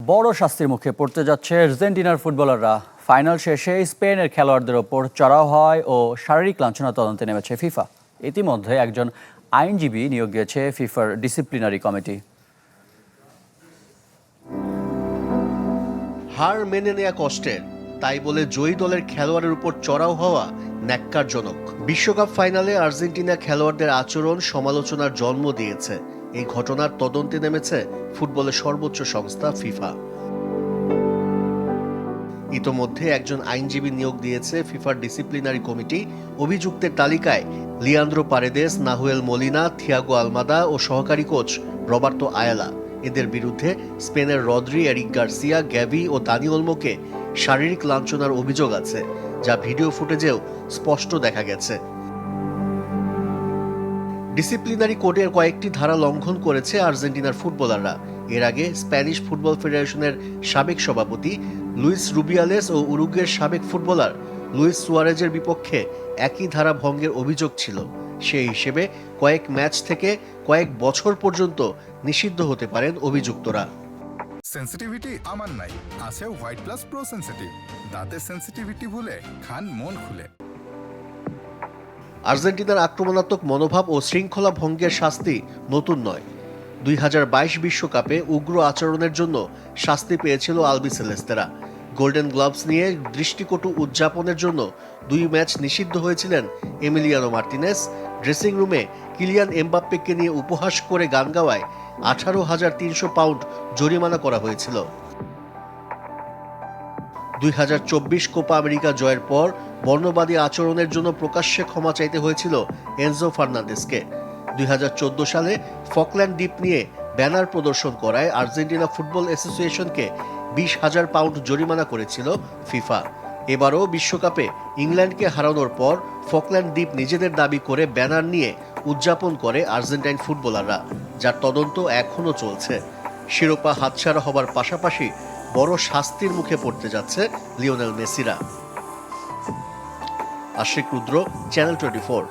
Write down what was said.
বড় শাস্তির মুখে পড়তে যাচ্ছে আর্জেন্টিনার ফুটবলাররা। ফাইনাল শেষে স্পেনের খেলোয়াড়দের ওপর চড়াও হয় ও শারীরিক লাঞ্ছনা তদন্তে নেমেছে ফিফা। ইতিমধ্যে একজন আইনজীবী নিয়োগ দিয়েছে ফিফার ডিসিপ্লিনারি কমিটি। হার মেনে নেয়া কষ্টের, তাই বলে জয়ী দলের খেলোয়াড়ের উপর চড়াও হওয়া ন্যাক্কারজনক। বিশ্বকাপ ফাইনালে আর্জেন্টিনা খেলোয়াড়দের আচরণ সমালোচনার জন্ম দিয়েছে। এই ঘটনার তদন্তে নেমেছে ফুটবলের সর্বোচ্চ সংস্থা ফিফা। ইতোমধ্যে একজন আইনজীবী নিয়োগ দিয়েছে ফিফার ডিসিপ্লিনারি কমিটি। অভিযুক্তের তালিকায় Leandro Paredes, Nahuel Molina, Thiago Almada ও সহকারী কোচ রবার্তো আয়ালা। এদের বিরুদ্ধে স্পেনের রদ্রি, এরিক গার্সিয়া, গ্যাভি ও দানি ওলমোকে শারীরিক লাঞ্ছনার অভিযোগ আছে, যা ভিডিও ফুটেজেও স্পষ্ট দেখা গেছে। ডিসিপ্লিনারি কোডের কয়েকটি ধারা লঙ্ঘন করেছে আর্জেন্টিনার ফুটবলাররা। এর আগে স্প্যানিশ ফুটবল ফেডারেশনের সাবেক সভাপতি লুইস রুবিয়ালেস ও উরুগুয়ের সাবেক ফুটবলার লুইস সুয়ারেজের বিপক্ষে একই ধারা ভঙ্গের অভিযোগ ছিল। সেই হিসেবে কয়েক ম্যাচ থেকে কয়েক বছর পর্যন্ত নিষিদ্ধ হতে পারেন অভিযুক্তরা। সেন্সিটিভিটি আমার নাই, আছে হোয়াইট প্লাস প্রো সেন্সিটিভ। দাঁতের সেন্সিটিভিটি ভুলে খান মন খুলে। আর্জেন্টিনার আক্রমণাত্মক মনোভাব ও শৃঙ্খলা ভঙ্গের শাস্তি নতুন নয়। 2022 বিশ্বকাপে উগ্র আচরণের জন্য শাস্তি পেয়েছিল আলবিসেলেস্তেরা। গোল্ডেন গ্লাভস নিয়ে দৃষ্টিকটু উদযাপনের জন্য 2 ম্যাচ নিষিদ্ধ হয়েছিলেন এমিলিয়ানো মার্টিনেস। ড্রেসিং রুমে কিলিয়ান এমবাপ্পেকে নিয়ে উপহাস করে গান গাওয়ায় 18,300 পাউন্ড জরিমানা করা হয়েছিল। 2024 কোপা আমেরিকা জয়ের পর বর্ণবাদী আচরণের জন্য প্রকাশ্যে ক্ষমা চাইতে হয়েছিল এনজো ফার্নান্দেসকে। 2014 সালে ফকল্যান্ড দ্বীপ নিয়ে ব্যানার প্রদর্শন করায় আর্জেন্টিনা ফুটবল অ্যাসোসিয়েশনকে 20,000 পাউন্ড জরিমানা করেছিল ফিফা। এবারও বিশ্বকাপে ইংল্যান্ডকে হারানোর পর ফকল্যান্ড দ্বীপ নিজেদের দাবি করে ব্যানার নিয়ে উদযাপন করে আর্জেন্টাইন ফুটবলাররা, যার তদন্ত এখনও চলছে। শিরোপা হাতছাড়া হবার পাশাপাশি বড় শাস্তির মুখে পড়তে যাচ্ছে লিওনেল মেসিরা। আশিক রুদ্র, চ্যানেল 24।